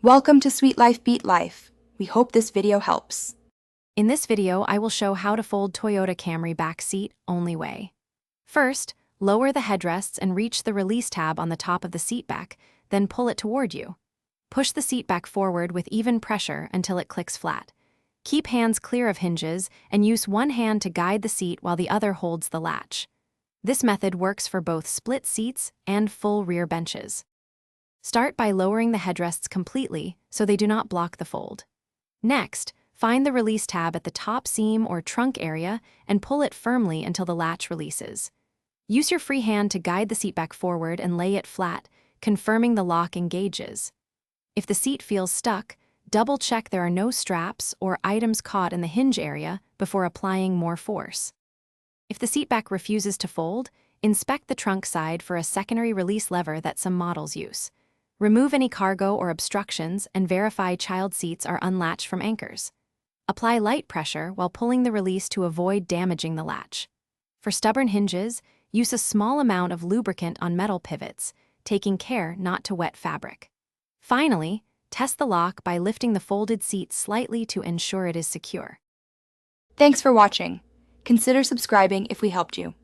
Welcome to Sweet Life Beat Life. We hope this video helps. In this video, I will show how to fold Toyota Camry back seat only way. First, lower the headrests and reach the release tab on the top of the seat back, then pull it toward you. Push the seat back forward with even pressure until it clicks flat. Keep hands clear of hinges and use one hand to guide the seat while the other holds the latch. This method works for both split seats and full rear benches. Start by lowering the headrests completely so they do not block the fold. Next, find the release tab at the top seam or trunk area and pull it firmly until the latch releases. Use your free hand to guide the seat back forward and lay it flat, confirming the lock engages. If the seat feels stuck, double-check there are no straps or items caught in the hinge area before applying more force. If the seat back refuses to fold, inspect the trunk side for a secondary release lever that some models use. Remove any cargo or obstructions and verify child seats are unlatched from anchors. Apply light pressure while pulling the release to avoid damaging the latch. For stubborn hinges, use a small amount of lubricant on metal pivots, taking care not to wet fabric. Finally, test the lock by lifting the folded seat slightly to ensure it is secure. Thanks for watching. Consider subscribing if we helped you.